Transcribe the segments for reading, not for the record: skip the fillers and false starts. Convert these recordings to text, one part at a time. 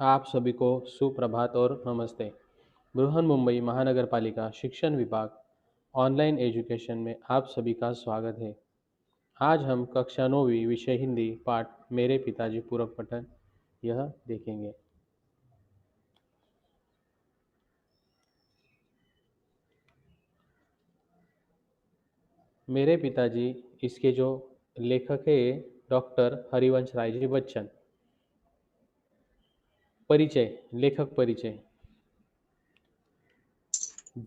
आप सभी को सुप्रभात और नमस्ते। बृहन मुंबई महानगर पालिका शिक्षण विभाग ऑनलाइन एजुकेशन में आप सभी का स्वागत है। आज हम कक्षा 9वीं विषय हिंदी पाठ मेरे पिताजी पूरक पठन यह देखेंगे। मेरे पिताजी, इसके जो लेखक है डॉक्टर हरिवंश राय जी बच्चन। परिचय, लेखक परिचय।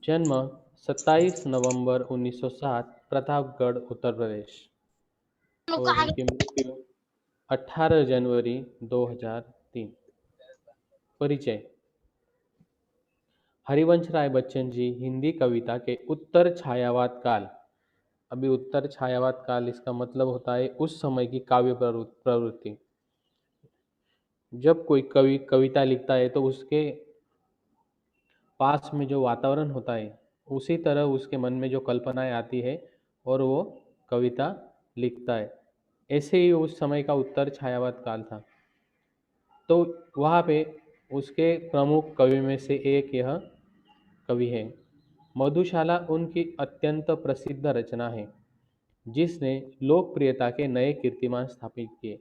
जन्म 27 नवंबर 1907 प्रतापगढ़ उत्तर प्रदेश और उनकी मृत्यु 18 जनवरी 2003। परिचय। हरिवंश राय बच्चन जी हिंदी कविता के उत्तर छायावाद काल, अभी उत्तर छायावाद काल इसका मतलब होता है उस समय की काव्य प्रवृत्ति। जब कोई कवि कविता लिखता है तो उसके पास में जो वातावरण होता है उसी तरह उसके मन में जो कल्पनाएं आती है और वो कविता लिखता है। ऐसे ही उस समय का उत्तर छायावाद काल था। तो वहाँ पे उसके प्रमुख कवि में से एक यह कवि है। मधुशाला उनकी अत्यंत प्रसिद्ध रचना है जिसने लोकप्रियता के नए कीर्तिमान स्थापित किए।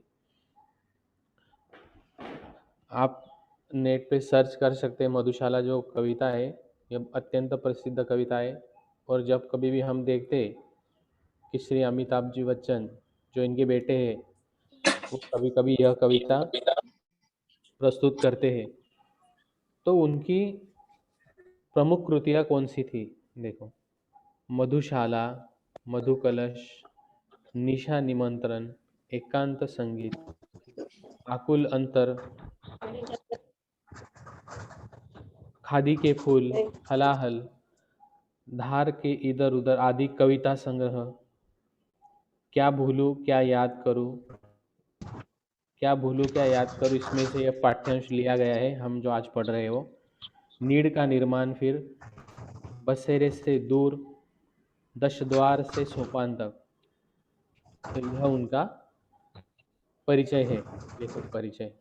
आप नेट पे सर्च कर सकते हैं मधुशाला जो कविता है, यह अत्यंत प्रसिद्ध कविता है। और जब कभी भी हम देखते हैं कि श्री अमिताभ जी बच्चन जो इनके बेटे हैं वो कभी कभी यह कविता प्रस्तुत करते हैं, तो उनकी प्रमुख कृतियाँ कौन सी थी? देखो, मधुशाला, मधुकलश, निशा निमंत्रण, एकांत संगीत, आकुल अंतर, खादी के फूल, हलाहल, धार के इधर उधर आदि कविता संग्रह, क्या भूलूं क्या याद करूं, क्या भूलूं क्या याद करूं, इसमें से यह पाठ्यांश लिया गया है हम जो आज पढ़ रहे हैं वो। नीड़ का निर्माण, फिर बसेरे से दूर, दशद्वार से सोपान तक। तो यह उनका परिचय है, लेखक परिचय।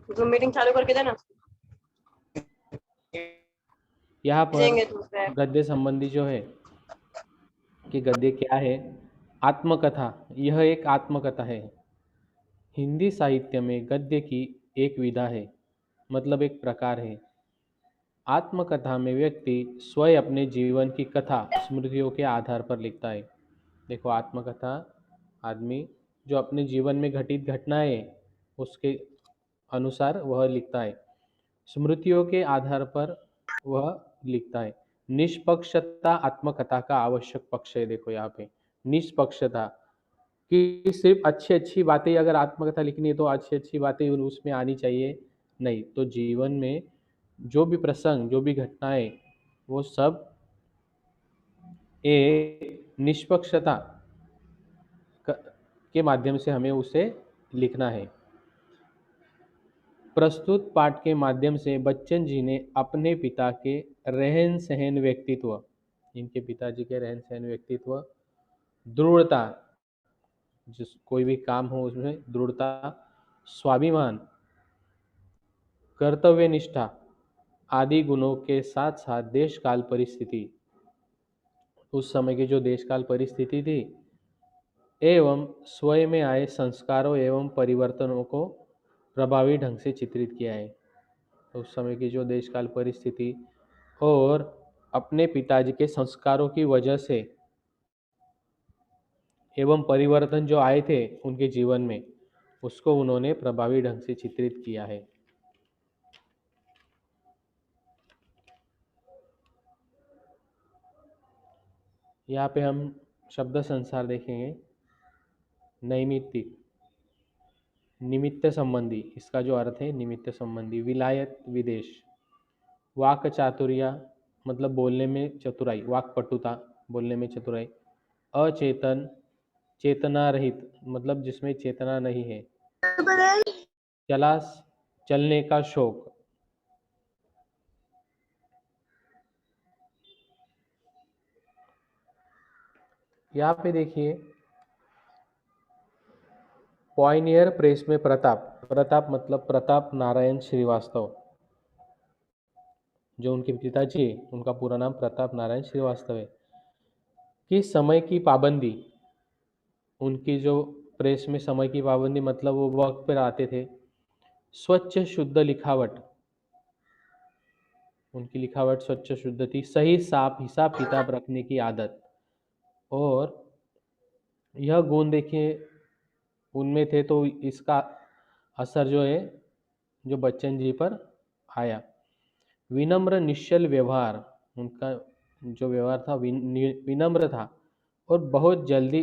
जूम मीटिंग चालू करके देना। यहाँ पर भेजेंगे दूसरे। गद्य संबंधी जो है कि गद्य क्या है। आत्मकथा, यह एक आत्मकथा है। हिंदी साहित्य में गद्य की एक विधा है, मतलब एक प्रकार है। आत्मकथा में व्यक्ति स्वयं अपने जीवन की कथा स्मृतियों के आधार पर लिखता है। देखो, आत्मकथा आदमी जो अपने जीवन में घटित घटनाएं उसके अनुसार वह लिखता है, स्मृतियों के आधार पर वह लिखता है। निष्पक्षता आत्मकथा का आवश्यक पक्ष है। देखो यहाँ पे निष्पक्षता, कि सिर्फ अच्छी अच्छी बातें अगर आत्मकथा लिखनी है तो अच्छी अच्छी बातें उसमें आनी चाहिए, नहीं तो जीवन में जो भी प्रसंग जो भी घटनाएं वो सब एक निष्पक्षता के माध्यम से हमें उसे लिखना है। प्रस्तुत पाठ के माध्यम से बच्चन जी ने अपने पिता के रहन सहन व्यक्तित्व, इनके पिताजी के रहन सहन व्यक्तित्व, दृढ़ता, जिस कोई भी काम हो उसमें दृढ़ता, स्वाभिमान, कर्तव्य निष्ठा आदि गुणों के साथ साथ देश काल परिस्थिति, उस समय की जो देश काल परिस्थिति थी, एवं स्वयं में आए संस्कारों एवं परिवर्तनों को प्रभावी ढंग से चित्रित किया है। तो उस समय की जो देश काल परिस्थिति और अपने पिताजी के संस्कारों की वजह से एवं परिवर्तन जो आए थे उनके जीवन में, उसको उन्होंने प्रभावी ढंग से चित्रित किया है। यहाँ पे हम शब्द संसार देखेंगे। नैमित्तिक, निमित्त संबंधी, इसका जो अर्थ है निमित्त संबंधी। विलायत, विदेश। वाक चातुर्य, मतलब बोलने में चतुराई, वाक पटुता, बोलने में चतुराई। अचेतन, चेतना रहित, मतलब जिसमें चेतना नहीं है। चला, चलने का शौक। यहाँ पे देखिए, पॉइनियर प्रेस में प्रताप, प्रताप मतलब प्रताप नारायण श्रीवास्तव, जो उनके पिताजी, उनका पूरा नाम प्रताप नारायण श्रीवास्तव है, कि समय की पाबंदी, उनकी जो प्रेस में समय की पाबंदी मतलब वो वक्त पर आते थे। स्वच्छ शुद्ध लिखावट, उनकी लिखावट स्वच्छ शुद्ध थी। सही साफ हिसाब किताब रखने की आदत, और यह गुण देखिए उनमें थे, तो इसका असर जो है जो बच्चन जी पर आया। विनम्र निश्चल व्यवहार, उनका जो व्यवहार था विनम्र था, और बहुत जल्दी,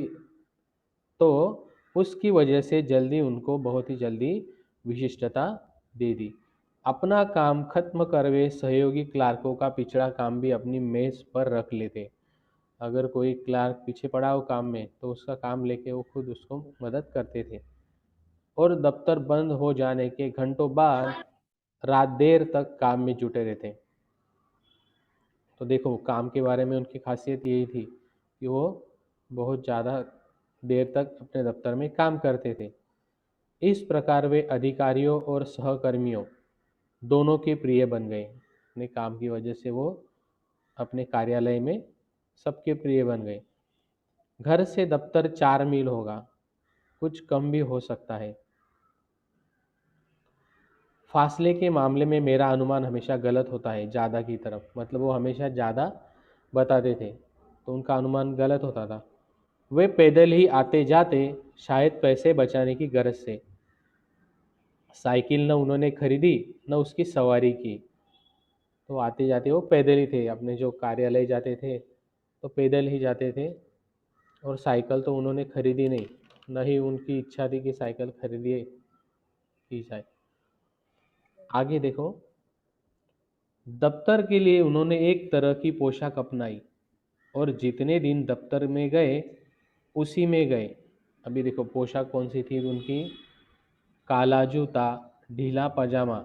तो उसकी वजह से जल्दी उनको बहुत ही जल्दी विशिष्टता दे दी। अपना काम खत्म कर वे सहयोगी क्लार्कों का पिछड़ा काम भी अपनी मेज पर रख लेते। अगर कोई क्लार्क पीछे पड़ा हो काम में तो उसका काम लेके वो खुद उसको मदद करते थे। और दफ्तर बंद हो जाने के घंटों बाद रात देर तक काम में जुटे रहते। तो देखो काम के बारे में उनकी खासियत यही थी कि वो बहुत ज़्यादा देर तक अपने दफ्तर में काम करते थे। इस प्रकार वे अधिकारियों और सहकर्मियों दोनों के प्रिय बन गए। अपने काम की वजह से वो अपने कार्यालय में सबके प्रिय बन गए। घर से दफ्तर 4 मील होगा, कुछ कम भी हो सकता है। फासले के मामले में मेरा अनुमान हमेशा गलत होता है, ज़्यादा की तरफ, मतलब वो हमेशा ज़्यादा बताते थे तो उनका अनुमान गलत होता था। वे पैदल ही आते जाते, शायद पैसे बचाने की गरज से। साइकिल न उन्होंने खरीदी न उसकी सवारी की, तो आते जाते वो पैदल ही थे। अपने जो कार्यालय जाते थे तो पैदल ही जाते थे, और साइकिल तो उन्होंने खरीदी नहीं, न ही उनकी इच्छा थी कि साइकिल खरीदी की जाए। आगे देखो, दफ्तर के लिए उन्होंने एक तरह की पोशाक अपनाई, और जितने दिन दफ्तर में गए उसी में गए। अभी देखो पोशाक कौन सी थी उनकी, काला जूता, ढीला पजामा,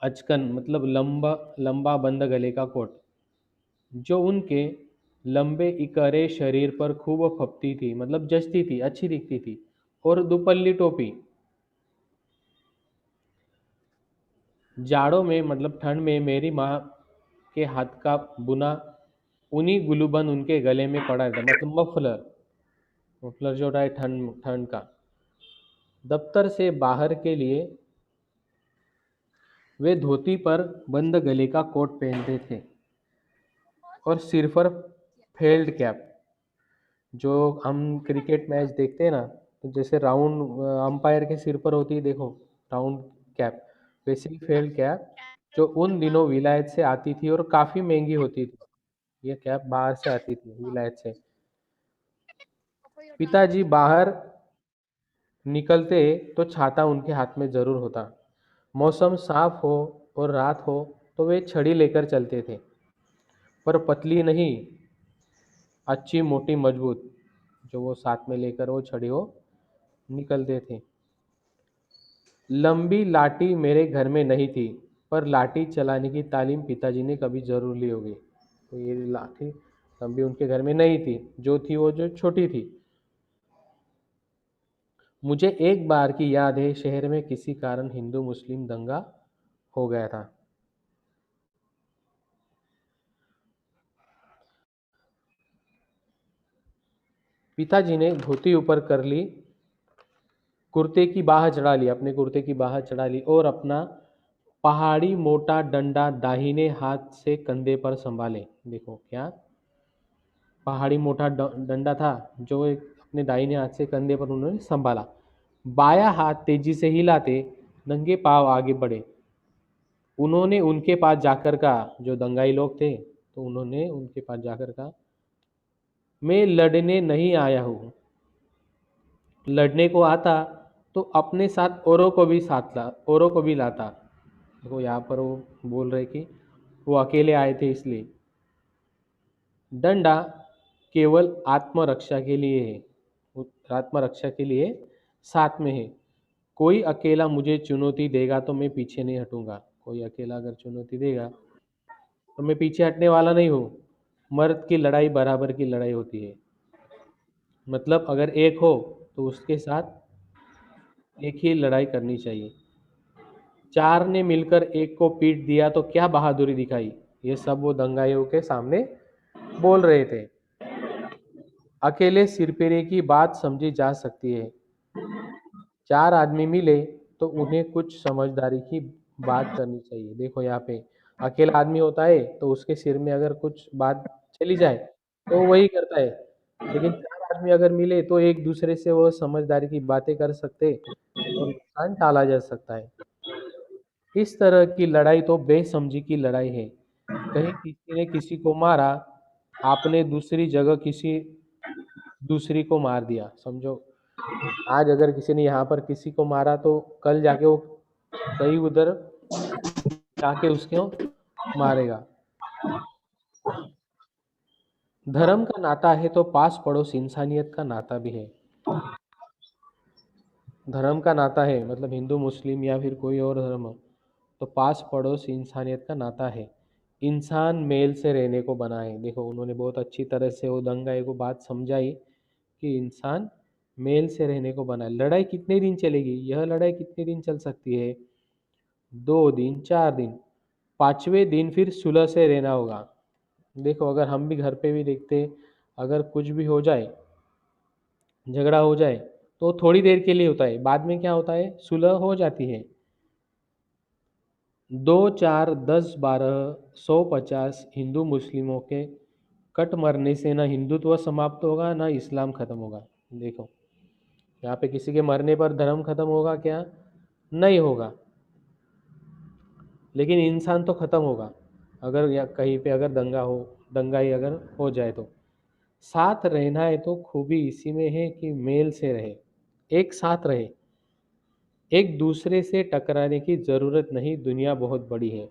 अचकन मतलब लंबा लंबा बंद गले का कोट, जो उनके लंबे इकरे शरीर पर खूब फपती थी, मतलब जचती थी, अच्छी दिखती थी। और दुपल्ली टोपी, जाड़ों में मतलब ठंड में मेरी माँ के हाथ का बुना उन्हीं गुलूबंद उनके गले में पड़ा रहता, मतलब मफलर, मफलर जो होता है ठंड ठंड का। दफ्तर से बाहर के लिए वे धोती पर बंद गले का कोट पहनते थे, और सिर पर फेल्ड कैप। जो हम क्रिकेट मैच देखते हैं ना, तो जैसे राउंड अंपायर के सिर पर होती है देखो, राउंड कैप, वैसे ही फेल्ड कैप, जो उन दिनों विलायत से आती थी और काफ़ी महंगी होती थी। ये कैप बाहर से आती थी विलायत से। पिताजी बाहर निकलते तो छाता उनके हाथ में जरूर होता। मौसम साफ हो और रात हो तो वे छड़ी लेकर चलते थे, पर पतली नहीं, अच्छी मोटी मजबूत, जो वो साथ में लेकर वो छड़ी वो निकलते थे। लंबी लाठी मेरे घर में नहीं थी, पर लाठी चलाने की तालीम पिताजी ने कभी जरूर ली होगी। तो ये लाठी लंबी उनके घर में नहीं थी, जो थी वो जो छोटी थी। मुझे एक बार की याद है, शहर में किसी कारण हिंदू मुस्लिम दंगा हो गया था। पिताजी ने धोती ऊपर कर ली, कुर्ते की बाह चढ़ा ली, अपने कुर्ते की बाह चढ़ा ली, और अपना पहाड़ी मोटा डंडा दाहिने हाथ से कंधे पर संभाले। देखो क्या पहाड़ी मोटा डंडा था, जो एक अपने दाहिने हाथ से कंधे पर उन्होंने संभाला। बाया हाथ तेजी से हिलाते नंगे पांव आगे बढ़े। उन्होंने उनके पास जाकर कहा, जो दंगाई लोग थे तो उन्होंने उनके पास जाकर कहा, मैं लड़ने नहीं आया हूँ, लड़ने को आता तो अपने साथ औरों को भी लाता। देखो यहाँ पर वो बोल रहे कि वो अकेले आए थे इसलिए। डंडा केवल आत्मरक्षा के लिए है, वो आत्मरक्षा के लिए साथ में है। कोई अकेला मुझे चुनौती देगा तो मैं पीछे नहीं हटूंगा। कोई अकेला अगर चुनौती देगा तो मैं पीछे हटने वाला नहीं हूँ। मर्द की लड़ाई बराबर की लड़ाई होती है। मतलब अगर एक हो तो उसके साथ एक ही लड़ाई करनी चाहिए। चार ने मिलकर एक को पीट दिया तो क्या बहादुरी दिखाई। ये सब वो दंगाइयों के सामने बोल रहे थे। अकेले सिरपेरे की बात समझी जा सकती है, चार आदमी मिले तो उन्हें कुछ समझदारी की बात करनी चाहिए। देखो यहाँ पे अकेला आदमी होता है तो उसके सिर में अगर कुछ बात चली जाए तो वही करता है, लेकिन चार आदमी अगर मिले तो एक दूसरे से वो समझदारी की बातें कर सकते और नुकसान टाला जा सकता है। इस तरह की लड़ाई तो बेसमझी की लड़ाई है। कहीं किसी ने किसी को मारा, आपने दूसरी जगह किसी दूसरी को मार दिया, समझो। आज अगर किसी ने यहाँ पर किसी को मारा तो कल जाके वो कहीं उधर जाके उसको मारेगा। धर्म का नाता है तो पास पड़ोस इंसानियत का नाता भी है। धर्म का नाता है मतलब हिंदू मुस्लिम या फिर कोई और धर्म हो, तो पास पड़ोस इंसानियत का नाता है। इंसान मेल से रहने को बना है। देखो उन्होंने बहुत अच्छी तरह से वो दंगाई को बात समझाई कि इंसान मेल से रहने को बना है। लड़ाई कितने दिन चलेगी, यह लड़ाई कितने दिन चल सकती है, 2 दिन 4 दिन, 5वें दिन फिर सुलह से रहना होगा। देखो अगर हम भी घर पे भी देखते, अगर कुछ भी हो जाए, झगड़ा हो जाए तो थोड़ी देर के लिए होता है, बाद में क्या होता है, सुलह हो जाती है। 2 4 10 12 150 हिंदू मुस्लिमों के कट मरने से ना हिंदुत्व समाप्त होगा ना इस्लाम खत्म होगा। देखो यहाँ पे किसी के मरने पर धर्म खत्म होगा क्या, नहीं होगा, लेकिन इंसान तो खत्म होगा। अगर या कहीं पे अगर दंगाई अगर हो जाए तो साथ रहना है तो खूबी इसी में है कि मेल से रहे, एक साथ रहे, एक दूसरे से टकराने की जरूरत नहीं, दुनिया बहुत बड़ी है।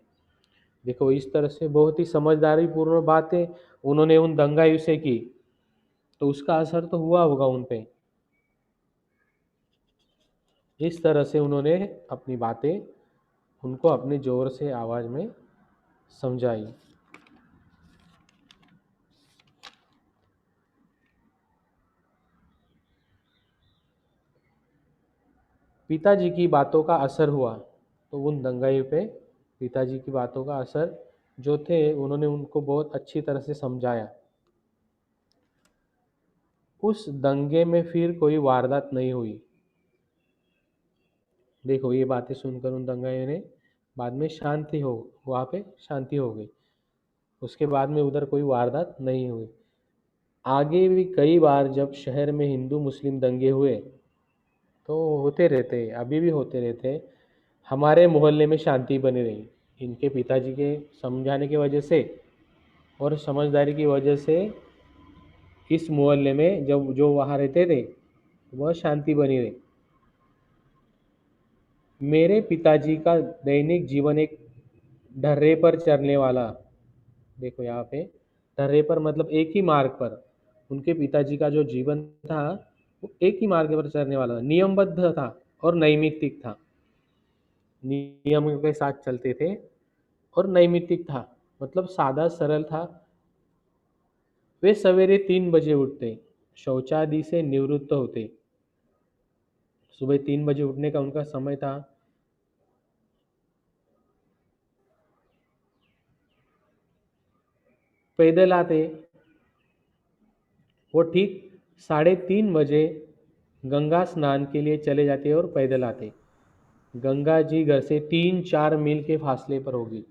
देखो इस तरह से बहुत ही समझदारी पूर्ण बातें उन्होंने उन दंगाई से की, तो उसका असर तो हुआ होगा उन पे। इस तरह से उन्होंने अपनी बातें उनको अपने जोर से आवाज में समझाई। पिताजी की बातों का असर हुआ, तो उन दंगाई पे पिताजी की बातों का असर जो थे उन्होंने उनको बहुत अच्छी तरह से समझाया। उस दंगे में फिर कोई वारदात नहीं हुई। देखो ये बातें सुनकर उन दंगाइयों ने बाद में शांति हो, वहाँ पे शांति हो गई। उसके बाद में उधर कोई वारदात नहीं हुई। आगे भी कई बार जब शहर में हिंदू मुस्लिम दंगे हुए, तो होते रहते, अभी भी होते रहते। हमारे मोहल्ले में शांति बनी रही इनके पिताजी के समझाने की वजह से और समझदारी की वजह से। इस मोहल्ले में जब जो वहाँ रहते थे वह शांति बनी रही। मेरे पिताजी का दैनिक जीवन एक ढर्रे पर चलने वाला, देखो यहाँ पे ढर्रे पर मतलब एक ही मार्ग पर, उनके पिताजी का जो जीवन था वो एक ही मार्ग पर चलने वाला, नियमबद्ध था और नैमित्तिक था। नियमों के साथ चलते थे और नैमित्तिक था, मतलब सादा सरल था। वे सवेरे 3 बजे उठते, शौचादि से निवृत्त होते। सुबह 3 बजे उठने का उनका समय था। पैदल आते, वो ठीक 3:30 बजे गंगा स्नान के लिए चले जाते और पैदल आते। गंगा जी घर से 3 4 मील के फासले पर होगी।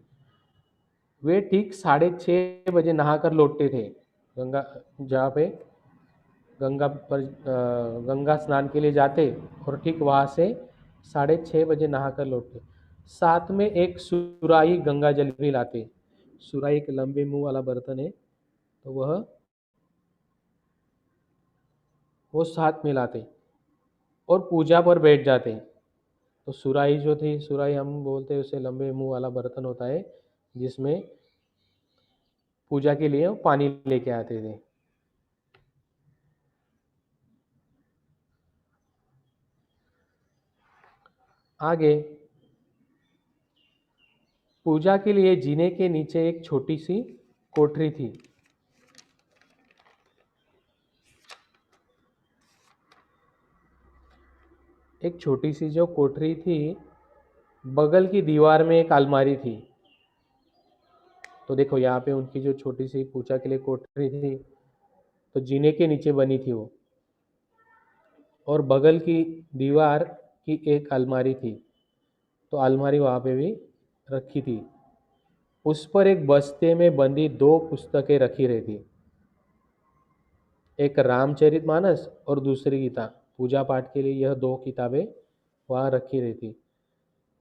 वे ठीक 6:30 बजे नहाकर लौटते थे। गंगा जहाँ पे गंगा स्नान के लिए जाते और ठीक वहाँ से 6:30 बजे नहाकर लौटते। साथ में एक सुराही गंगा जल भी लाते। सुराही एक लंबे मुंह वाला बर्तन है, तो वो साथ में लाते। और पूजा पर बैठ जाते। तो सुराही जो थी, सुराही हम बोलते हैं उसे, लंबे मुंह वाला बर्तन होता है जिसमें पूजा के लिए वो पानी लेके आते थे। आगे, पूजा के लिए जीने के नीचे एक छोटी सी कोठरी थी। एक छोटी सी जो कोठरी थी, बगल की दीवार में एक अलमारी थी। तो देखो यहाँ पे उनकी जो छोटी सी पूजा के लिए कोठरी थी, तो जीने के नीचे बनी थी वो, और बगल की दीवार की एक अलमारी थी। तो अलमारी वहाँ पे भी रखी थी। उस पर एक बस्ते में बंदी दो पुस्तकें रखी रहती, एक रामचरितमानस और दूसरी गीता। पूजा पाठ के लिए यह दो किताबें वहाँ रखी रहती।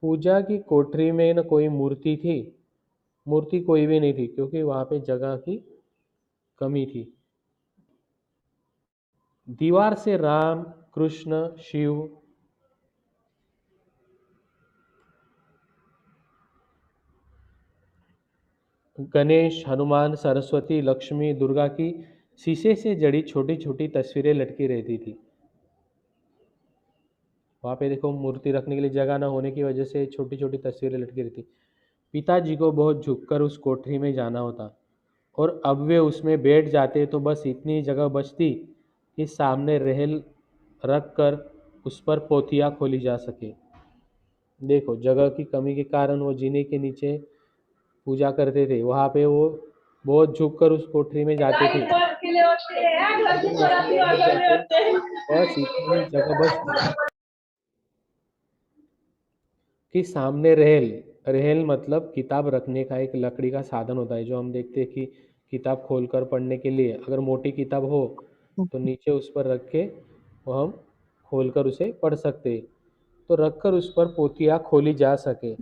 पूजा की कोठरी में न कोई मूर्ति थी, मूर्ति कोई भी नहीं थी, क्योंकि वहाँ पे जगह की कमी थी। दीवार से राम, कृष्ण, शिव, गणेश, हनुमान, सरस्वती, लक्ष्मी, दुर्गा की शीशे से जड़ी छोटी छोटी तस्वीरें लटकी रहती थी। वहाँ पे देखो मूर्ति रखने के लिए जगह ना होने की वजह से छोटी छोटी तस्वीरें लटकी रहती। पिताजी को बहुत झुककर उस कोठरी में जाना होता, और अब वे उसमें बैठ जाते तो बस इतनी जगह बचती कि सामने रहल रख कर उस पर पोथियाँ खोली जा सके। देखो जगह की कमी के कारण वो जीने के नीचे पूजा करते थे, वहाँ पे वो बहुत झुक कर उस कोठरी में जाते थे। जब वो उसमें बैठ जाते, बस इतनी ही जगह बचती कि सामने रहेल, रहेल मतलब किताब रखने का एक लकड़ी का साधन होता है, जो हम देखते हैं कि किताब खोलकर पढ़ने के लिए अगर मोटी किताब हो तो नीचे उस पर रख के वो हम खोलकर उसे पढ़ सकते हैं। तो रखकर उस पर पोथियाँ खोली जा सके,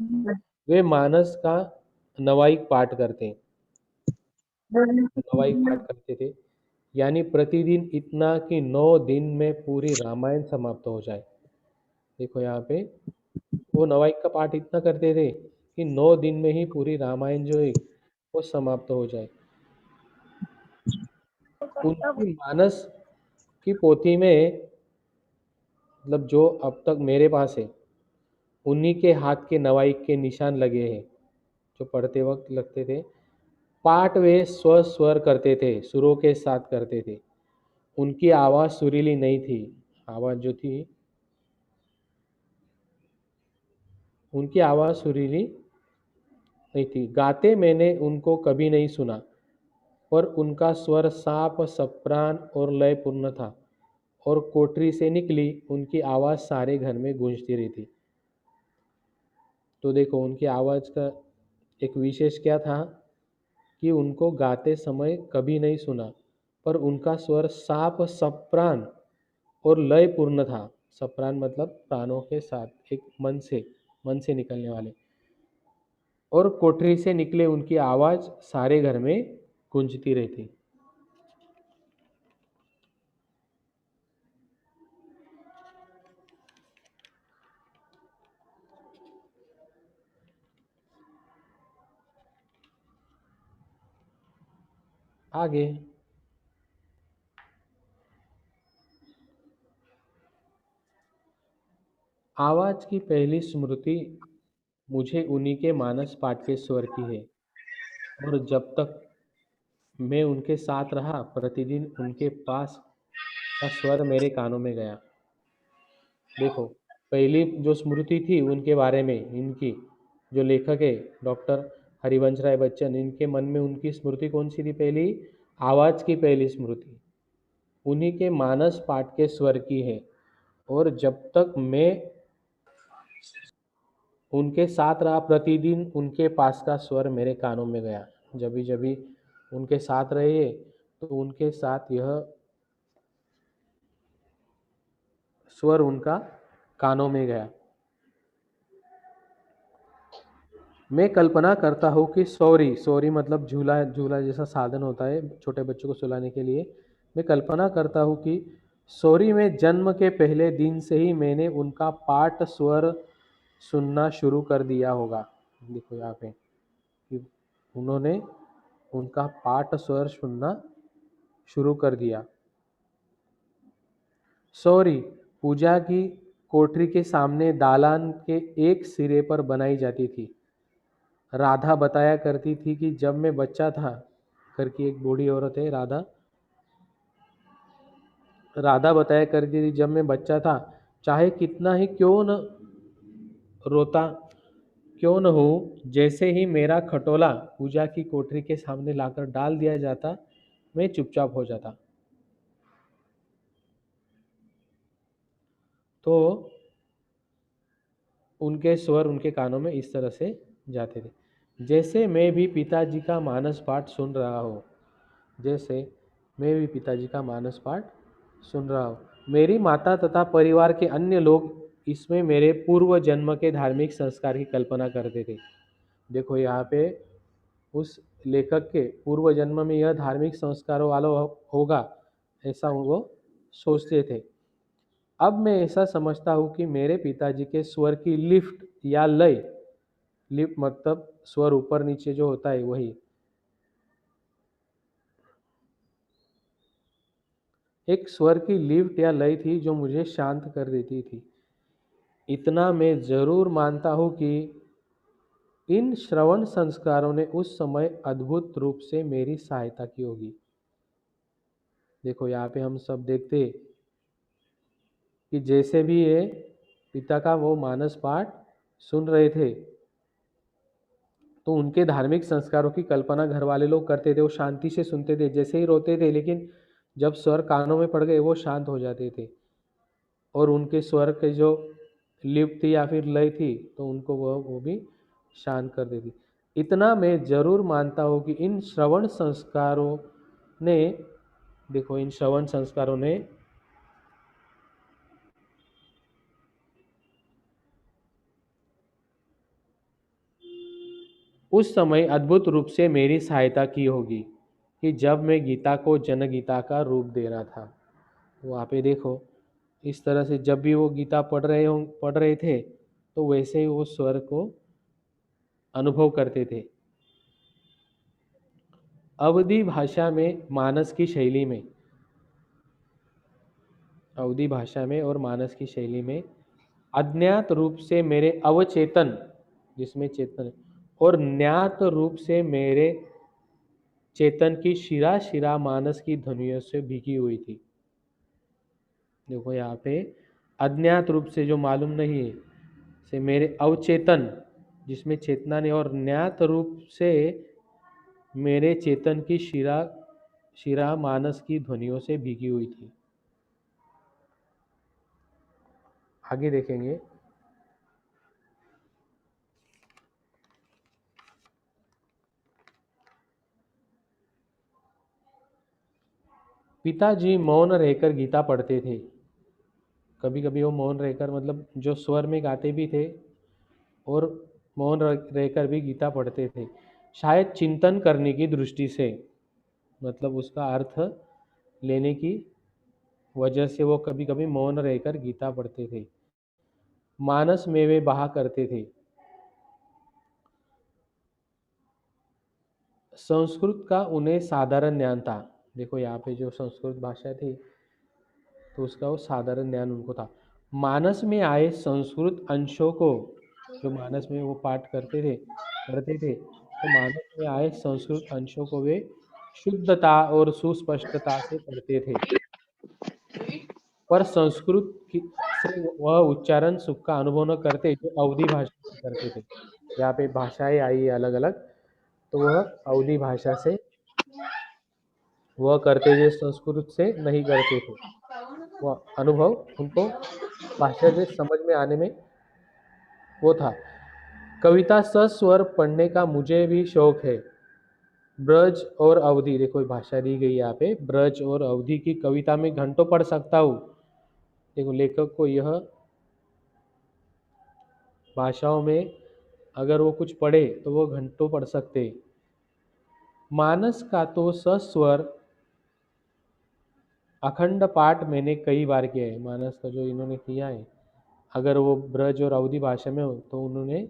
वे मानस का नवाई पाठ करते, नवाई पाठ करते थे। यानी प्रतिदिन इतना कि 9 दिन में पूरी रामायण समाप्त हो जाए। देखो यहाँ पे वो नवाई का पाठ इतना करते थे कि 9 दिन में ही पूरी रामायण जो है वो समाप्त हो जाए। उनकी मानस की पोथी में, मतलब जो अब तक मेरे पास है, उन्हीं के हाथ के नवाई के निशान लगे हैं, जो पढ़ते वक्त लगते थे। पाठ वे स्वर करते थे, सुरों के साथ करते थे। उनकी आवाज़ सुरीली नहीं थी, आवाज़ जो थी उनकी आवाज़ सुरीली नहीं थी। गाते मैंने उनको कभी नहीं सुना, पर उनका स्वर साफ, सप्रान और लयपूर्ण था, और कोठरी से निकली उनकी आवाज़ सारे घर में गूंजती रहती। तो देखो उनकी आवाज़ का एक विशेष क्या था कि उनको गाते समय कभी नहीं सुना, पर उनका स्वर साफ, सप्रान और लयपूर्ण था। सप्रान मतलब प्राणों के साथ, एक मन से निकलने वाले, और कोठरी से निकले उनकी आवाज़ सारे घर में गूंजती रहती। आगे, आवाज़ की पहली स्मृति मुझे उन्हीं के मानस पाठ के स्वर की है, और जब तक मैं उनके साथ रहा प्रतिदिन उनके पास का स्वर मेरे कानों में गया। देखो पहली जो स्मृति थी उनके बारे में, इनकी जो लेखक है डॉक्टर हरिवंश राय बच्चन, इनके मन में उनकी स्मृति कौन सी थी? पहली आवाज़ की पहली स्मृति उन्हीं के मानस पाठ के स्वर की है, और जब तक मैं उनके साथ रहा प्रतिदिन उनके पास का स्वर मेरे कानों में गया। जब भी उनके साथ रहे तो उनके साथ यह स्वर उनका कानों में गया। मैं कल्पना करता हूँ कि सॉरी सॉरी मतलब झूला, झूला जैसा साधन होता है छोटे बच्चों को सुलाने के लिए। मैं कल्पना करता हूँ कि सॉरी में जन्म के पहले दिन से ही मैंने उनका पाठ स्वर सुनना शुरू कर दिया होगा। देखो यहाँ पे कि उन्होंने उनका पाठ स्वर सुनना शुरू कर दिया। सॉरी पूजा की कोठरी के सामने दालान के एक सिरे पर बनाई जाती थी। राधा बताया करती थी कि जब मैं बच्चा था, करके एक बूढ़ी औरत है राधा, राधा बताया करती थी जब मैं बच्चा था, चाहे कितना ही रोता क्यों न हो, जैसे ही मेरा खटोला पूजा की कोठरी के सामने लाकर डाल दिया जाता, मैं चुपचाप हो जाता। तो उनके स्वर उनके कानों में इस तरह से जाते थे, जैसे मैं भी पिताजी का मानस पाठ सुन रहा हूँ। जैसे मैं भी पिताजी का मानस पाठ सुन रहा हूँ। मेरी माता तथा परिवार के अन्य लोग इसमें मेरे पूर्व जन्म के धार्मिक संस्कार की कल्पना करते थे। देखो यहाँ पे उस लेखक के पूर्व जन्म में यह धार्मिक संस्कारों वाला होगा, ऐसा वो सोचते थे। अब मैं ऐसा समझता हूँ कि मेरे पिताजी के स्वर की लिफ्ट या लय, लिफ्ट मतलब स्वर ऊपर नीचे जो होता है वही, एक स्वर की लिफ्ट या लय थी जो मुझे शांत कर देती थी। इतना मैं जरूर मानता हूँ कि इन श्रवण संस्कारों ने उस समय अद्भुत रूप से मेरी सहायता की होगी। देखो यहाँ पे हम सब देखते कि जैसे भी ये पिता का वो मानस पाठ सुन रहे थे, तो उनके धार्मिक संस्कारों की कल्पना घर वाले लोग करते थे। वो शांति से सुनते थे, जैसे ही रोते थे, लेकिन जब स्वर कानों में पड़ गए वो शांत हो जाते थे, और उनके स्वर के जो लिप्त थी या फिर लय थी तो उनको वो भी शांत कर देती। इतना मैं जरूर मानता हूँ कि इन श्रवण संस्कारों ने, देखो इन श्रवण संस्कारों ने उस समय अद्भुत रूप से मेरी सहायता की होगी कि जब मैं गीता को जनगीता का रूप दे रहा था। वहाँ पे देखो इस तरह से जब भी वो गीता पढ़ रहे थे तो वैसे ही वो स्वर को अनुभव करते थे। अवधी भाषा में मानस की शैली में, अवधी भाषा में और मानस की शैली में अज्ञात रूप से मेरे अवचेतन, जिसमें चेतन, और ज्ञात रूप से मेरे चेतन की शिरा शिरा मानस की ध्वनियों से भीगी हुई थी। देखो यहाँ पे अज्ञात रूप से जो मालूम नहीं है, से मेरे अवचेतन जिसमें चेतना ने, और ज्ञात रूप से मेरे चेतन की शिरा शिरा मानस की ध्वनियों से भीगी हुई थी। आगे देखेंगे। पिताजी मौन रहकर गीता पढ़ते थे। कभी कभी वो मौन रहकर, मतलब जो स्वर में गाते भी थे और मौन रहकर भी गीता पढ़ते थे, शायद चिंतन करने की दृष्टि से, मतलब उसका अर्थ लेने की वजह से वो कभी कभी मौन रहकर गीता पढ़ते थे। मानस में वे बहा करते थे। संस्कृत का उन्हें साधारण ज्ञान था। देखो यहाँ पे जो संस्कृत भाषा थी तो उसका वो साधारण ज्ञान उनको था। मानस में आए संस्कृत अंशों को, जो मानस में वो पाठ करते थे, तो मानस में आए संस्कृत अंशों को वे शुद्धता और सुस्पष्टता से पढ़ते थे, पर से वह उच्चारण सुख का अनुभव न करते जो अवधी भाषा से करते थे। यहाँ पे भाषाएं आई अलग अलग, तो वह अवधी भाषा से वह करते जो संस्कृत से नहीं करते थे। वह अनुभव उनको भाषा से समझ में आने में वो था। कविता सस्वर पढ़ने का मुझे भी शौक है। ब्रज और अवधि, देखो भाषा दी गई यहाँ पे, ब्रज और अवधि की कविता में घंटों पढ़ सकता हूँ। देखो लेखक को यह भाषाओं में अगर वो कुछ पढ़े तो वो घंटों पढ़ सकते। मानस का तो सस्वर अखंड पाठ मैंने कई बार किया है, मानस का जो इन्होंने किया है, अगर वो ब्रज और अवधी भाषा में हो तो उन्होंने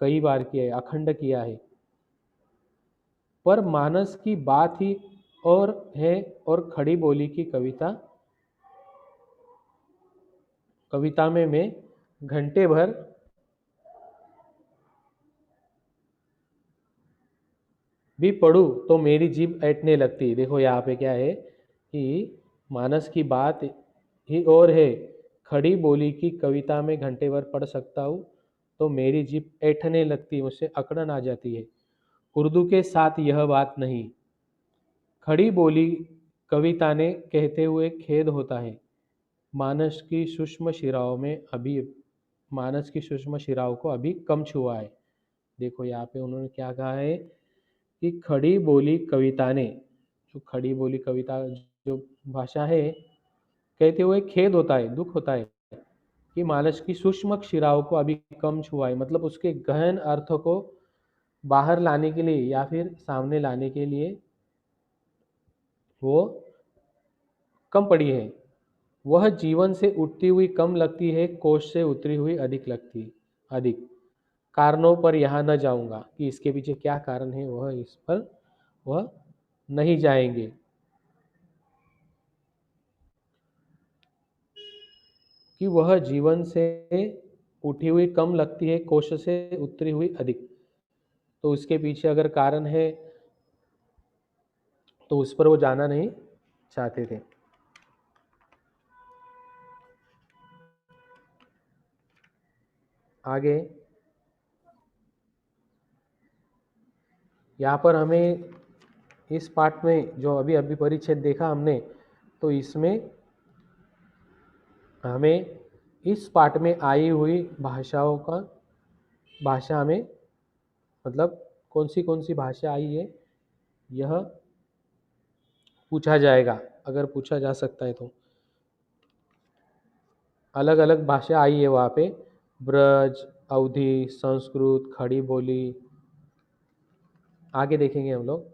कई बार किया है, अखंड किया है। पर मानस की बात ही और है, और खड़ी बोली की कविता में मैं घंटे भर भी पढ़ूं तो मेरी जीभ ऐंठने लगती है। देखो यहाँ पे क्या है कि मानस की बात ही और है, खड़ी बोली की कविता में घंटे भर पढ़ सकता हूँ तो मेरी जीभ ऐंठने लगती है, मुझसे अकड़न आ जाती है। उर्दू के साथ यह बात नहीं। खड़ी बोली कविता ने कहते हुए खेद होता है, मानस की सूक्ष्म शिराओं में अभी मानस की सूक्ष्म शिराओं को अभी कम छुआ है। देखो यहाँ पे उन्होंने क्या कहा है कि खड़ी बोली कविता ने, जो खड़ी बोली कविता जो भाषा है, कहते हुए खेद होता है, दुख होता है कि मानस की सूक्ष्म शिराओं को अभी कम छुआ है, मतलब उसके गहन अर्थ को बाहर लाने के लिए या फिर सामने लाने के लिए वो कम पड़ी है। वह जीवन से उठती हुई कम लगती है, कोष से उतरी हुई अधिक लगती है, अधिक। कारणों पर यहाँ न जाऊंगा कि इसके पीछे क्या कारण है, वह इस पर वह नहीं जाएंगे। कि वह जीवन से उठी हुई कम लगती है, कोष से उतरी हुई अधिक। तो उसके पीछे अगर कारण है तो उस पर वो जाना नहीं चाहते थे। आगे यहाँ पर हमें इस पाठ में जो अभी अभी परिच्छेद देखा हमने, तो इसमें हमें इस पाठ में आई हुई भाषाओं का भाषा में, मतलब कौन सी भाषा आई है यह पूछा जाएगा, अगर पूछा जा सकता है तो। अलग अलग भाषा आई है वहाँ पे, ब्रज, अवधी, संस्कृत, खड़ी बोली। आगे देखेंगे हम लोग।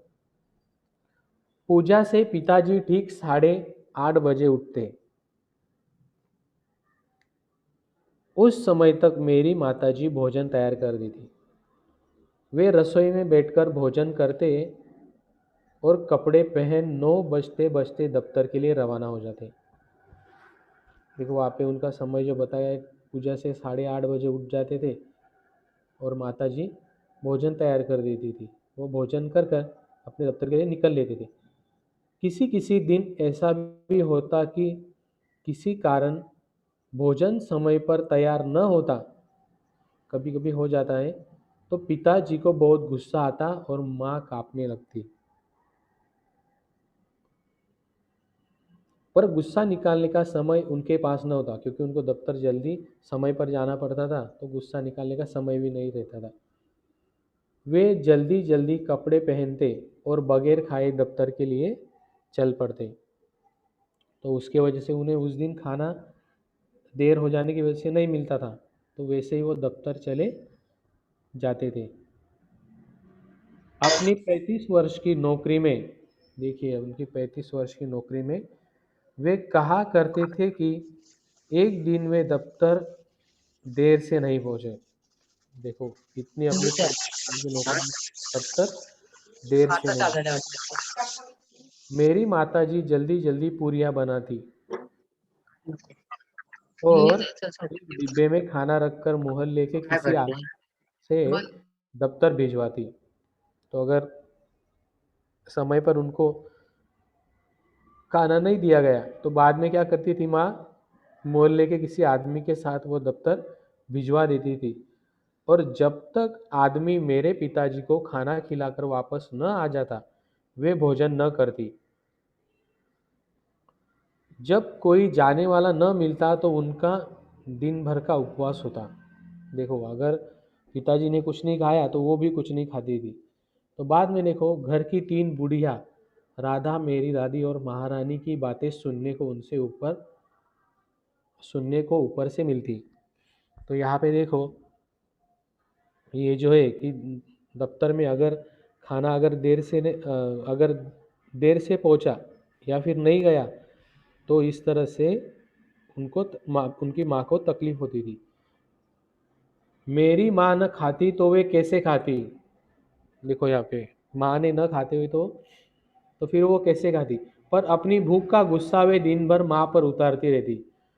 पूजा से पिताजी ठीक 8:30 बजे उठते। उस समय तक मेरी माताजी भोजन तैयार कर दी थी। वे रसोई में बैठकर भोजन करते और कपड़े पहन 9 बजते बजते दफ्तर के लिए रवाना हो जाते। देखो वहाँ पे उनका समय जो बताया है, पूजा से 8:30 बजे उठ जाते थे और माताजी भोजन तैयार कर देती थी। वो भोजन कर कर अपने दफ्तर के लिए निकल लेते थे। किसी किसी दिन ऐसा भी होता कि किसी कारण भोजन समय पर तैयार न होता, कभी कभी हो जाता है, तो पिताजी को बहुत गुस्सा आता और माँ कांपने लगती। पर गुस्सा निकालने का समय उनके पास न होता, क्योंकि उनको दफ्तर जल्दी समय पर जाना पड़ता था, तो गुस्सा निकालने का समय भी नहीं रहता था। वे जल्दी जल्दी कपड़े पहनते और बगैर खाए दफ्तर के लिए चल पड़ते। तो उसके वजह से उन्हें उस दिन खाना देर हो जाने की वजह से नहीं मिलता था, तो वैसे ही वो दफ्तर चले जाते थे। अपनी 35 वर्ष की नौकरी में, देखिए उनकी 35 वर्ष की नौकरी में, वे कहा करते थे कि एक दिन वे दफ्तर देर से नहीं पहुंचे। देखो इतनी अपनी 35 साल की नौकरी में दफ्तर देर से नहीं। मेरी माताजी जल्दी जल्दी पूरियां बनाती और एक डिब्बे में खाना रखकर मोहल्ले के किसी आदमी से दफ्तर भिजवाती। तो अगर समय पर उनको खाना नहीं दिया गया तो बाद में क्या करती थी माँ, मोहल्ले के किसी आदमी के साथ वो दफ्तर भिजवा देती थी। और जब तक आदमी मेरे पिताजी को खाना खिलाकर वापस न आ जाता, वे भोजन न करती। जब कोई जाने वाला न मिलता तो उनका दिन भर का उपवास होता। देखो अगर पिताजी ने कुछ नहीं खाया तो वो भी कुछ नहीं खाती थी। तो बाद में देखो घर की 3 बुढ़िया, राधा, मेरी दादी और महारानी की बातें सुनने को ऊपर से मिलती। तो यहाँ पे देखो ये जो है कि दफ्तर में अगर खाना अगर देर से पहुंचा या फिर नहीं गया, तो इस तरह से उनकी माँ को तकलीफ होती थी। मेरी माँ न खाती तो वे कैसे खाती। देखो यहाँ पे माँ ने न खाते हुए तो फिर वो कैसे खाती। पर अपनी भूख का गुस्सा वे दिन भर माँ पर उतारती रहती।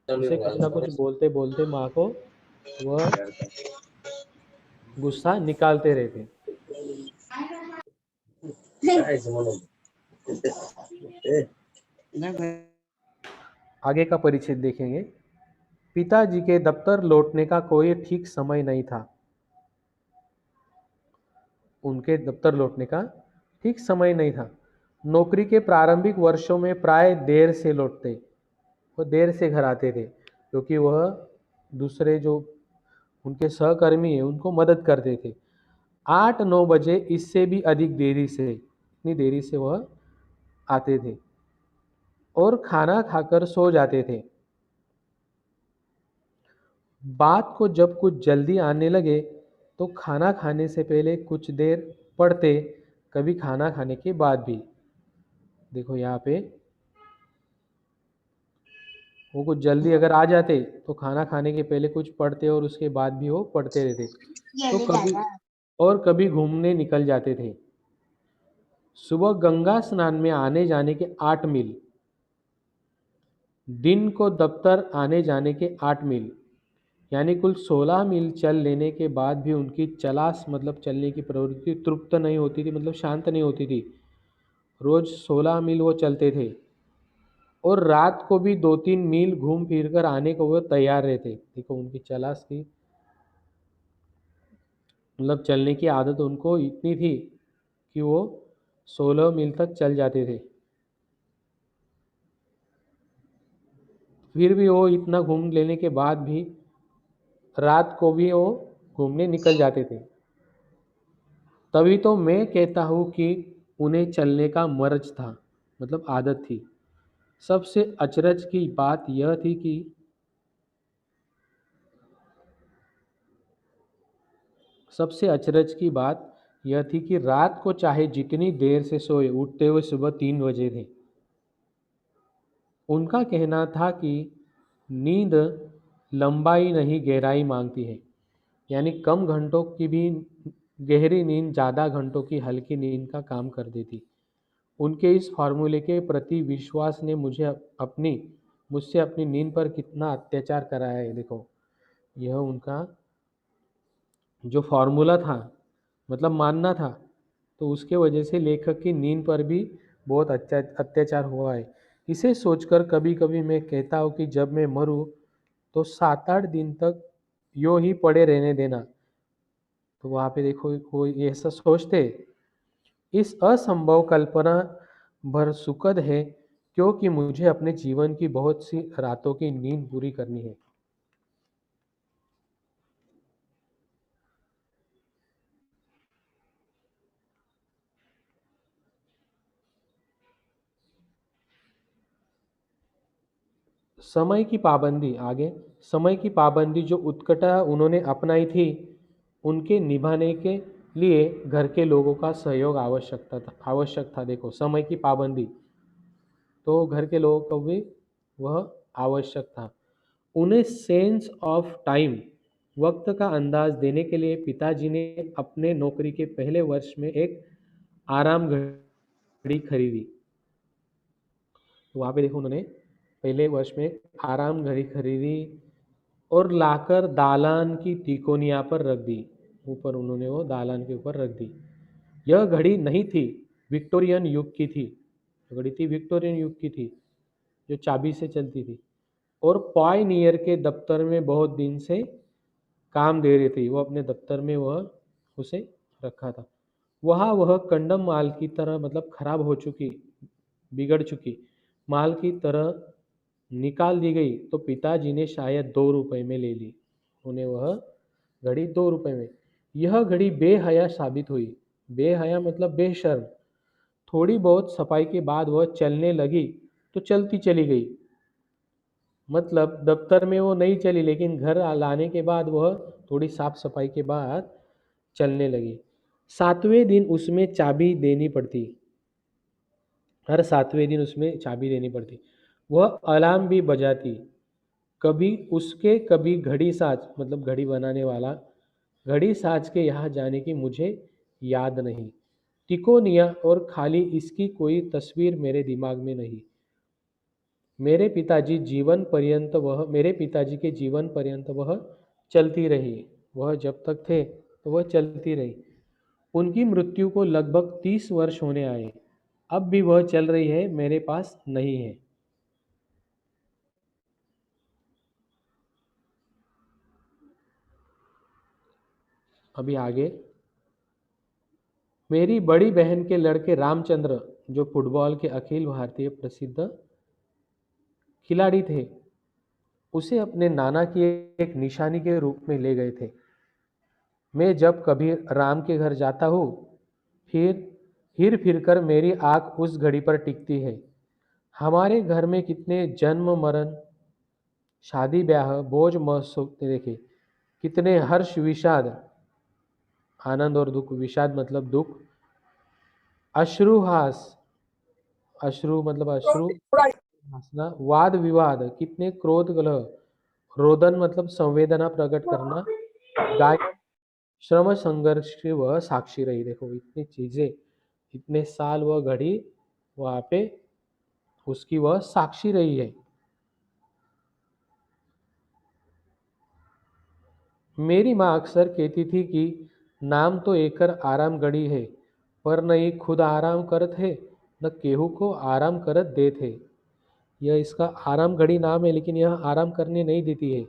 उसे कुछ ना कुछ बोलते बोलते माँ को वह गुस्सा निकालते रहते। आगे का परिच्छेद देखेंगे। पिताजी के दफ्तर लौटने का कोई ठीक समय नहीं था। उनके दफ्तर लौटने का ठीक समय नहीं था। नौकरी के प्रारंभिक वर्षों में प्राय देर से लौटते। वो देर से घर आते थे क्योंकि वह दूसरे जो उनके सहकर्मी हैं उनको मदद करते थे। 8-9 बजे, इससे भी अधिक देरी से, इतनी देरी से वह आते थे और खाना खाकर सो जाते थे। बात को जब कुछ जल्दी आने लगे तो खाना खाने से पहले कुछ देर पढ़ते, कभी खाना खाने के बाद भी। देखो यहाँ पे वो कुछ जल्दी अगर आ जाते तो खाना खाने के पहले कुछ पढ़ते और उसके बाद भी वो पढ़ते रहते। तो कभी घूमने निकल जाते थे। सुबह गंगा स्नान में आने जाने के 8 मील, दिन को दफ्तर आने जाने के 8 मील, यानी कुल 16 मील चल लेने के बाद भी उनकी चलास मतलब चलने की प्रवृत्ति तृप्त नहीं होती थी, मतलब शांत नहीं होती थी। रोज 16 मील वो चलते थे और रात को भी 2-3 मील घूम फिर कर आने को वो तैयार रहते। देखो उनकी चलास की मतलब चलने की आदत उनको इतनी थी कि वो 16 मील तक चल जाते थे। फिर भी वो इतना घूम लेने के बाद भी रात को भी वो घूमने निकल जाते थे। तभी तो मैं कहता हूँ कि उन्हें चलने का मर्ज था, मतलब आदत थी। सबसे अचरज की बात यह थी कि रात को चाहे जितनी देर से सोए, उठते हुए सुबह 3 बजे थे। उनका कहना था कि नींद लंबाई नहीं गहराई मांगती है, यानी कम घंटों की भी गहरी नींद ज़्यादा घंटों की हल्की नींद का काम कर देती। उनके इस फार्मूले के प्रति विश्वास ने मुझसे अपनी नींद पर कितना अत्याचार कराया है। देखो यह उनका जो फार्मूला था, मतलब मानना था, तो उसके वजह से लेखक की नींद पर भी बहुत अत्याचार हुआ है। इसे सोचकर कभी कभी मैं कहता हूँ कि जब मैं मरूँ तो 7-8 दिन तक यूँ ही पड़े रहने देना। तो वहाँ पे देखो कोई ऐसा सोचते। इस असंभव कल्पना भर सुखद है क्योंकि मुझे अपने जीवन की बहुत सी रातों की नींद पूरी करनी है। समय की पाबंदी, आगे समय की पाबंदी जो उत्कटा उन्होंने अपनाई थी, उनके निभाने के लिए घर के लोगों का सहयोग आवश्यक था। देखो समय की पाबंदी, तो घर के लोगों को भी वह आवश्यक था। उन्हें सेंस ऑफ टाइम, वक्त का अंदाज देने के लिए पिताजी ने अपने नौकरी के पहले वर्ष में एक आराम घड़ी खरीदी। तो वहाँ पे देखो उन्होंने पहले वर्ष में आराम घड़ी खरीदी और लाकर दालान की तिकोनिया पर रख दी। ऊपर उन्होंने वो दालान के ऊपर रख दी। यह घड़ी नहीं थी, विक्टोरियन युग की थी। घड़ी थी विक्टोरियन युग की थी, जो चाबी से चलती थी और पायनियर के दफ्तर में बहुत दिन से काम दे रही थी। वो अपने दफ्तर में वह उसे रखा था। वह कंडम माल की तरह, मतलब खराब हो चुकी, बिगड़ चुकी माल की तरह निकाल दी गई तो पिताजी ने शायद 2 रुपए में ले ली। उन्हें वह घड़ी 2 रुपए में। यह घड़ी बेहया साबित हुई। बेहया मतलब बेशर्म। थोड़ी बहुत सफाई के बाद वह चलने लगी तो चलती चली गई। मतलब दफ्तर में वो नहीं चली, लेकिन घर लाने के बाद वह थोड़ी साफ सफाई के बाद चलने लगी। 7वें दिन उसमें चाबी देनी पड़ती। हर 7वें दिन उसमें चाबी देनी पड़ती। वह अलार्म भी बजाती, कभी उसके कभी घड़ी साज मतलब घड़ी बनाने वाला घड़ी साज के यहाँ जाने की मुझे याद नहीं। तिकोनिया और खाली इसकी कोई तस्वीर मेरे दिमाग में नहीं। मेरे पिताजी के जीवन पर्यंत वह चलती रही। वह जब तक थे तो वह चलती रही। उनकी मृत्यु को लगभग 30 वर्ष होने आए। अब भी वह चल रही है, मेरे पास नहीं है। अभी आगे, मेरी बड़ी बहन के लड़के रामचंद्र, जो फुटबॉल के अखिल भारतीय प्रसिद्ध खिलाड़ी थे, उसे अपने नाना की एक निशानी के रूप में ले गए थे। मैं जब कभी राम के घर जाता हूँ, फिर हिर फिर कर मेरी आंख उस घड़ी पर टिकती है। हमारे घर में कितने जन्म मरण, शादी ब्याह, बोझ महोत्सव देखे, कितने हर्ष विषाद, आनंद और दुख, विषाद मतलब दुख, अश्रुहास, अश्रु मतलब अश्रु हंसना, वाद विवाद, कितने क्रोध कलह, रोदन मतलब संवेदना प्रकट करना, गायन, श्रम संघर्ष की वह साक्षी रही। देखो इतनी चीजें, इतने साल वह घड़ी वहां पे उसकी वह साक्षी रही है। मेरी माँ अक्सर कहती थी कि नाम तो एकर आराम घड़ी है, पर न ये खुद आराम करत है, न केहू को आराम करत देत है। यह इसका आराम घड़ी नाम है, लेकिन यह आराम करने नहीं देती है।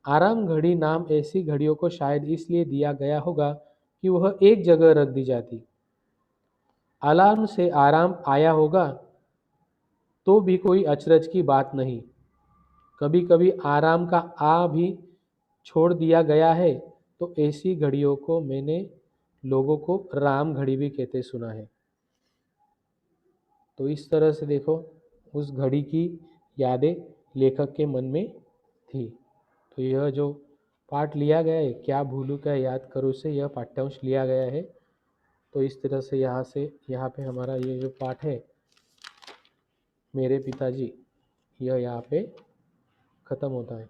आराम घड़ी नाम ऐसी घड़ियों को शायद इसलिए दिया गया होगा कि वह एक जगह रख दी जाती। अलार्म से आराम आया होगा तो भी कोई अचरज की बात नहीं। कभी कभी आराम का आ भी छोड़ दिया गया है, तो ऐसी घड़ियों को मैंने लोगों को राम घड़ी भी कहते सुना है। तो इस तरह से देखो, उस घड़ी की यादें लेखक के मन में थी। तो यह जो पाठ लिया गया है, क्या भूलूं क्या याद करूं, से यह पाठ्यांश लिया गया है। तो इस तरह से यहाँ पे हमारा ये जो पाठ है, मेरे पिताजी, यह यहाँ पे ख़त्म होता है।